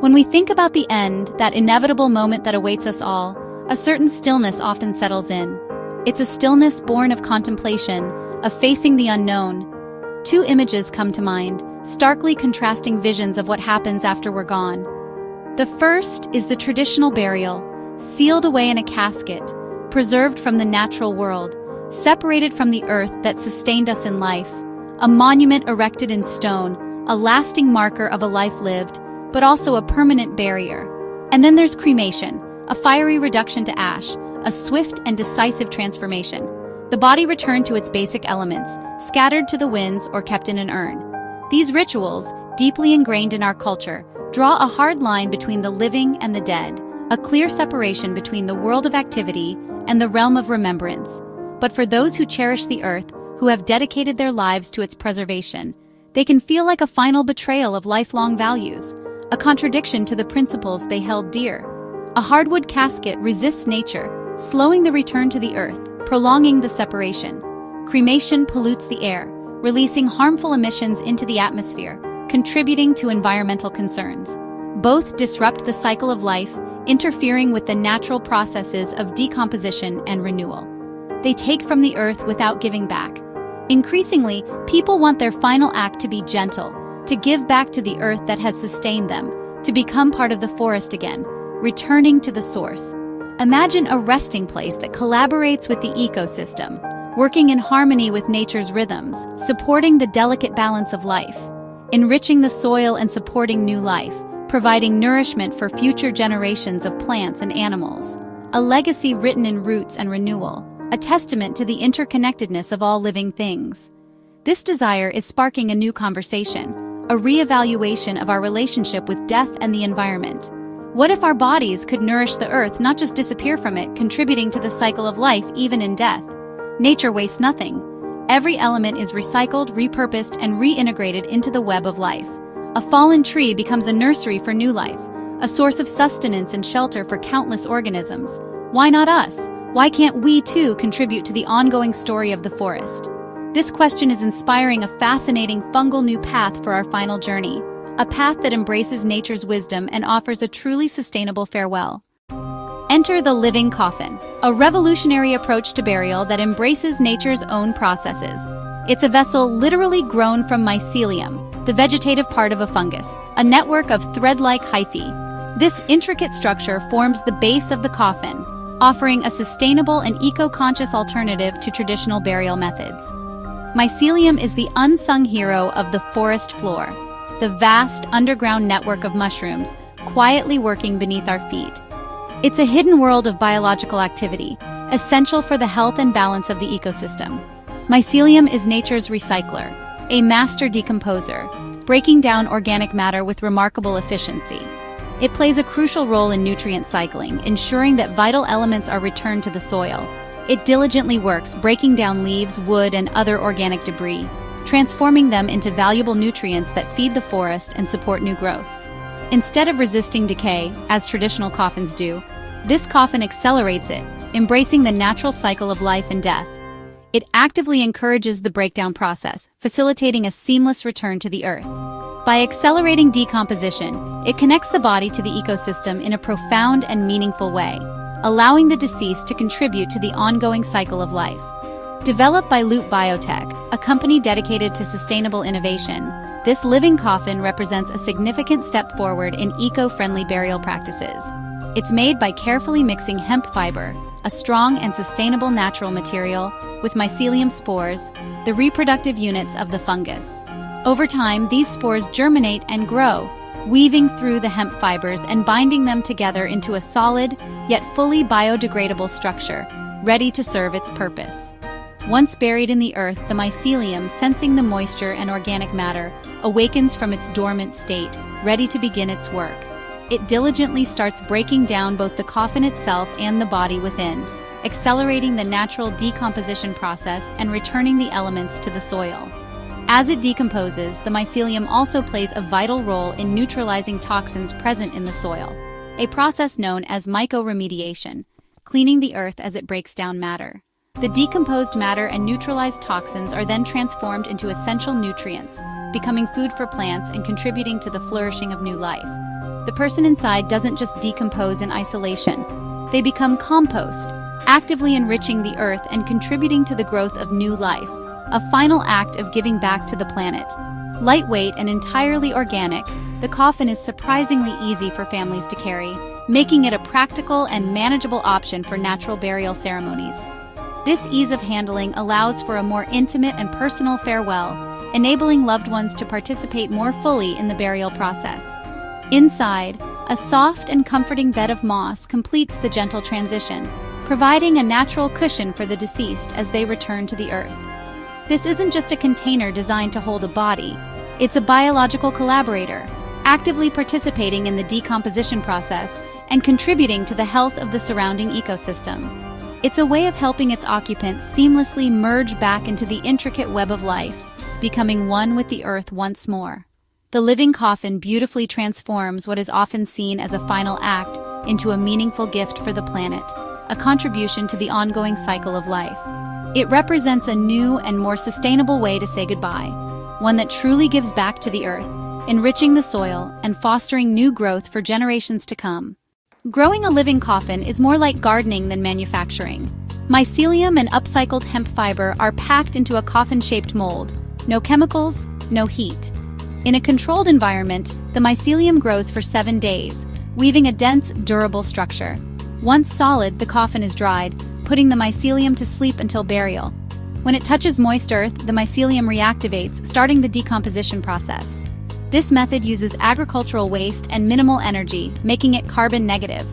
When we think about the end, that inevitable moment that awaits us all, a certain stillness often settles in. It's a stillness born of contemplation, of facing the unknown. Two images come to mind, starkly contrasting visions of what happens after we're gone. The first is the traditional burial, sealed away in a casket, preserved from the natural world, separated from the earth that sustained us in life, a monument erected in stone, a lasting marker of a life lived, but also a permanent barrier. And then there's cremation, a fiery reduction to ash, a swift and decisive transformation. The body returned to its basic elements, scattered to the winds or kept in an urn. These rituals, deeply ingrained in our culture, draw a hard line between the living and the dead, a clear separation between the world of activity and the realm of remembrance. But for those who cherish the earth, who have dedicated their lives to its preservation, they can feel like a final betrayal of lifelong values, a contradiction to the principles they held dear. A hardwood casket resists nature, slowing the return to the earth, prolonging the separation. Cremation pollutes the air, releasing harmful emissions into the atmosphere, contributing to environmental concerns. Both disrupt the cycle of life, interfering with the natural processes of decomposition and renewal. They take from the earth without giving back. Increasingly, people want their final act to be gentle, to give back to the earth that has sustained them, to become part of the forest again, returning to the source. Imagine a resting place that collaborates with the ecosystem, working in harmony with nature's rhythms, supporting the delicate balance of life, enriching the soil and supporting new life, providing nourishment for future generations of plants and animals. A legacy written in roots and renewal, a testament to the interconnectedness of all living things. This desire is sparking a new conversation, a reevaluation of our relationship with death and the environment. What if our bodies could nourish the earth, not just disappear from it, contributing to the cycle of life even in death? Nature wastes nothing. Every element is recycled, repurposed, and reintegrated into the web of life. A fallen tree becomes a nursery for new life, a source of sustenance and shelter for countless organisms. Why not us? Why can't we too contribute to the ongoing story of the forest? This question is inspiring a fascinating fungal new path for our final journey, a path that embraces nature's wisdom and offers a truly sustainable farewell. Enter the living coffin, a revolutionary approach to burial that embraces nature's own processes. It's a vessel literally grown from mycelium, the vegetative part of a fungus, a network of thread-like hyphae. This intricate structure forms the base of the coffin, offering a sustainable and eco-conscious alternative to traditional burial methods. Mycelium is the unsung hero of the forest floor, the vast underground network of mushrooms quietly working beneath our feet. It's a hidden world of biological activity, essential for the health and balance of the ecosystem. Mycelium is nature's recycler, a master decomposer, breaking down organic matter with remarkable efficiency. It plays a crucial role in nutrient cycling, ensuring that vital elements are returned to the soil. It diligently works, breaking down leaves, wood, and other organic debris, transforming them into valuable nutrients that feed the forest and support new growth. Instead of resisting decay, as traditional coffins do, this coffin accelerates it, embracing the natural cycle of life and death. It actively encourages the breakdown process, facilitating a seamless return to the earth. By accelerating decomposition, it connects the body to the ecosystem in a profound and meaningful way, allowing the deceased to contribute to the ongoing cycle of life. Developed by Loop Biotech, a company dedicated to sustainable innovation, this living coffin represents a significant step forward in eco-friendly burial practices. It's made by carefully mixing hemp fiber, a strong and sustainable natural material, with mycelium spores, the reproductive units of the fungus. Over time, these spores germinate and grow, weaving through the hemp fibers and binding them together into a solid, yet fully biodegradable structure, ready to serve its purpose. Once buried in the earth, the mycelium, sensing the moisture and organic matter, awakens from its dormant state, ready to begin its work. It diligently starts breaking down both the coffin itself and the body within, accelerating the natural decomposition process and returning the elements to the soil. As it decomposes, the mycelium also plays a vital role in neutralizing toxins present in the soil, a process known as mycoremediation, cleaning the earth as it breaks down matter. The decomposed matter and neutralized toxins are then transformed into essential nutrients, becoming food for plants and contributing to the flourishing of new life. the person inside doesn't just decompose in isolation. They become compost, actively enriching the earth and contributing to the growth of new life, a final act of giving back to the planet. Lightweight and entirely organic, the coffin is surprisingly easy for families to carry, making it a practical and manageable option for natural burial ceremonies. This ease of handling allows for a more intimate and personal farewell, enabling loved ones to participate more fully in the burial process. Inside, a soft and comforting bed of moss completes the gentle transition, providing a natural cushion for the deceased as they return to the earth. This isn't just a container designed to hold a body, it's a biological collaborator, actively participating in the decomposition process and contributing to the health of the surrounding ecosystem. It's a way of helping its occupants seamlessly merge back into the intricate web of life, becoming one with the earth once more. The living coffin beautifully transforms what is often seen as a final act into a meaningful gift for the planet, a contribution to the ongoing cycle of life. It represents a new and more sustainable way to say goodbye, one that truly gives back to the earth, enriching the soil and fostering new growth for generations to come. Growing a living coffin is more like gardening than manufacturing. Mycelium and upcycled hemp fiber are packed into a coffin-shaped mold. No chemicals, no heat. In a controlled environment, the mycelium grows for 7 days, weaving a dense, durable structure. Once solid, the coffin is dried, putting the mycelium to sleep until burial. When it touches moist earth, the mycelium reactivates, starting the decomposition process. This method uses agricultural waste and minimal energy, making it carbon negative.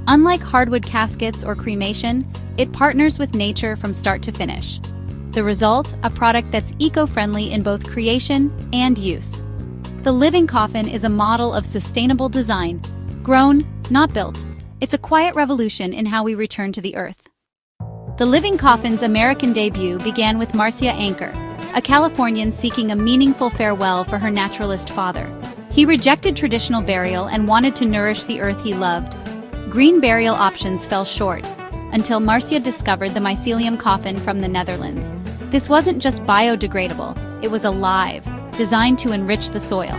Unlike hardwood caskets or cremation, it partners with nature from start to finish. The result, a product that's eco-friendly in both creation and use. The living coffin is a model of sustainable design, grown, not built. It's a quiet revolution in how we return to the earth. The living coffin's American debut began with Marcia Anker, a Californian seeking a meaningful farewell for her naturalist father. He rejected traditional burial and wanted to nourish the earth he loved. Green burial options fell short, until Marcia discovered the mycelium coffin from the Netherlands. This wasn't just biodegradable, it was alive, designed to enrich the soil.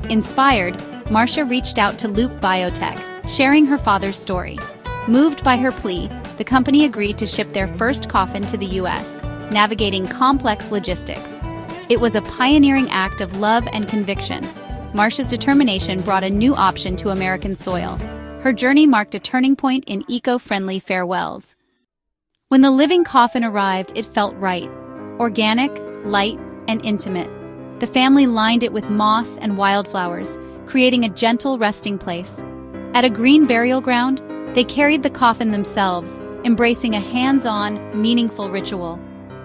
Inspired, Marcia reached out to Loop Biotech, sharing her father's story. Moved by her plea, the company agreed to ship their first coffin to the U.S., navigating complex logistics. It was a pioneering act of love and conviction. Marcia's determination brought a new option to American soil. Her journey marked a turning point in eco-friendly farewells. When the living coffin arrived, it felt right. Organic, light, and intimate. The family lined it with moss and wildflowers, creating a gentle resting place. At a green burial ground, they carried the coffin themselves, embracing a hands-on, meaningful ritual.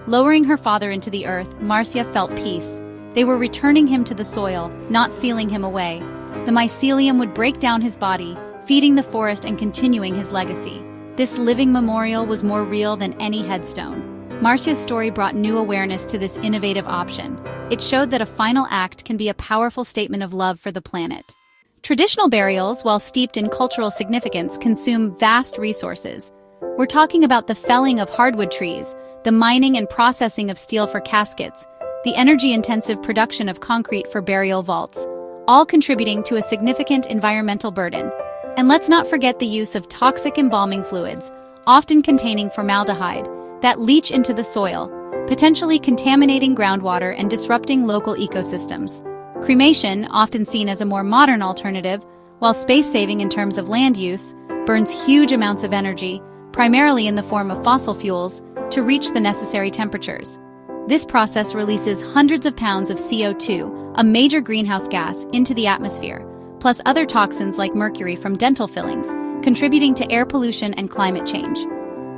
Lowering her father into the earth, Marcia felt peace. They were returning him to the soil, not sealing him away. The mycelium would break down his body, feeding the forest and continuing his legacy. This living memorial was more real than any headstone. Marcia's story brought new awareness to this innovative option. It showed that a final act can be a powerful statement of love for the planet. Traditional burials, while steeped in cultural significance, consume vast resources. We're talking about the felling of hardwood trees, the mining and processing of steel for caskets, the energy-intensive production of concrete for burial vaults, all contributing to a significant environmental burden. And let's not forget the use of toxic embalming fluids, often containing formaldehyde, that leach into the soil, potentially contaminating groundwater and disrupting local ecosystems. Cremation, often seen as a more modern alternative, while space-saving in terms of land use, burns huge amounts of energy, primarily in the form of fossil fuels, to reach the necessary temperatures. This process releases hundreds of pounds of CO2, a major greenhouse gas, into the atmosphere, plus other toxins like mercury from dental fillings, contributing to air pollution and climate change.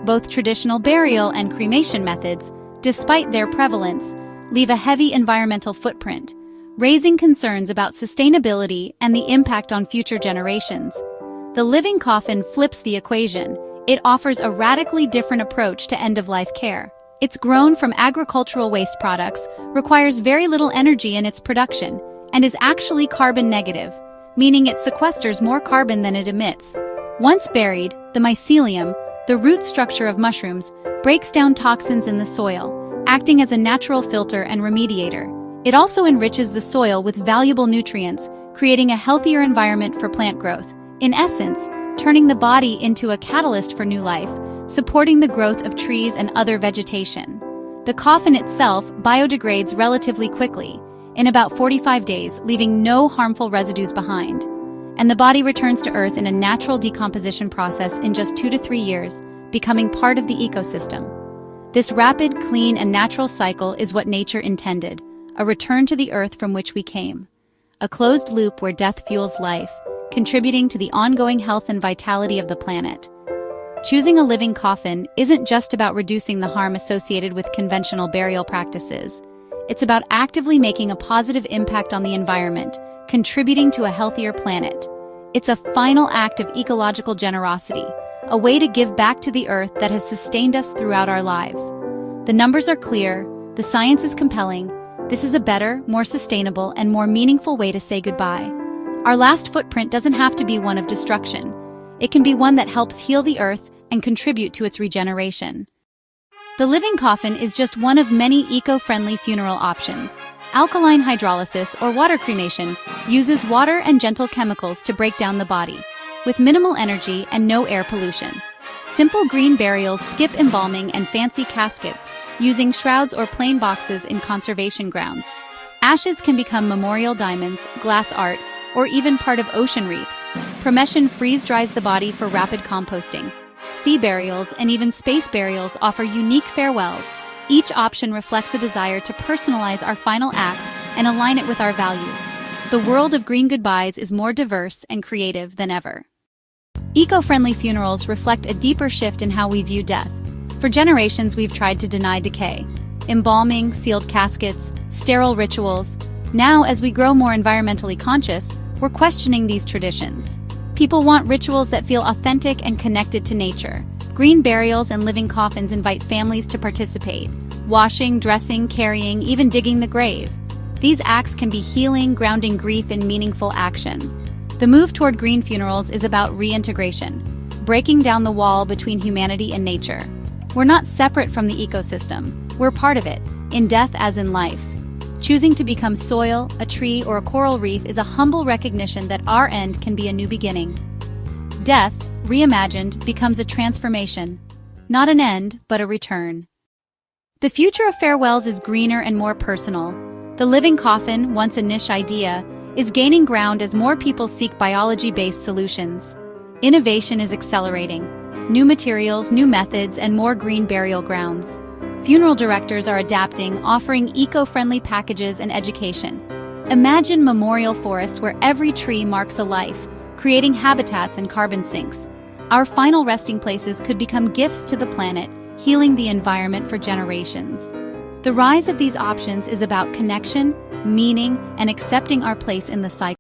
Both traditional burial and cremation methods, despite their prevalence, leave a heavy environmental footprint, raising concerns about sustainability and the impact on future generations. The living coffin flips the equation. It offers a radically different approach to end-of-life care. It's grown from agricultural waste products, requires very little energy in its production, and is actually carbon negative, meaning it sequesters more carbon than it emits. Once buried, the mycelium, the root structure of mushrooms, breaks down toxins in the soil, acting as a natural filter and remediator. It also enriches the soil with valuable nutrients, creating a healthier environment for plant growth. In essence, turning the body into a catalyst for new life, supporting the growth of trees and other vegetation. The coffin itself biodegrades relatively quickly, in about 45 days, leaving no harmful residues behind. And the body returns to Earth in a natural decomposition process in just 2 to 3 years, becoming part of the ecosystem. This rapid, clean, and natural cycle is what nature intended, a return to the Earth from which we came. A closed loop where death fuels life, contributing to the ongoing health and vitality of the planet. Choosing a living coffin isn't just about reducing the harm associated with conventional burial practices. It's about actively making a positive impact on the environment, contributing to a healthier planet. It's a final act of ecological generosity, a way to give back to the Earth that has sustained us throughout our lives. The numbers are clear, the science is compelling. This is a better, more sustainable, and more meaningful way to say goodbye. Our last footprint doesn't have to be one of destruction. It can be one that helps heal the Earth and contribute to its regeneration. The living coffin is just one of many eco-friendly funeral options. Alkaline hydrolysis or water cremation uses water and gentle chemicals to break down the body, with minimal energy and no air pollution. Simple green burials skip embalming and fancy caskets, using shrouds or plain boxes in conservation grounds. Ashes can become memorial diamonds, glass art, or even part of ocean reefs. Premession freeze-dries the body for rapid composting. Sea burials and even space burials offer unique farewells. Each option reflects a desire to personalize our final act and align it with our values. The world of green goodbyes is more diverse and creative than ever. Eco-friendly funerals reflect a deeper shift in how we view death. For generations, we've tried to deny decay. Embalming, sealed caskets, sterile rituals. Now, as we grow more environmentally conscious, we're questioning these traditions. People want rituals that feel authentic and connected to nature. Green burials and living coffins invite families to participate, washing, dressing, carrying, even digging the grave. These acts can be healing, grounding grief in meaningful action. The move toward green funerals is about reintegration, breaking down the wall between humanity and nature. We're not separate from the ecosystem. We're part of it, in death as in life. Choosing to become soil, a tree, or a coral reef is a humble recognition that our end can be a new beginning. Death, reimagined, becomes a transformation. Not an end, but a return. The future of farewells is greener and more personal. The living coffin, once a niche idea, is gaining ground as more people seek biology-based solutions. Innovation is accelerating. New materials, new methods, and more green burial grounds. Funeral directors are adapting, offering eco-friendly packages and education. Imagine memorial forests where every tree marks a life, creating habitats and carbon sinks. Our final resting places could become gifts to the planet, healing the environment for generations. The rise of these options is about connection, meaning, and accepting our place in the cycle.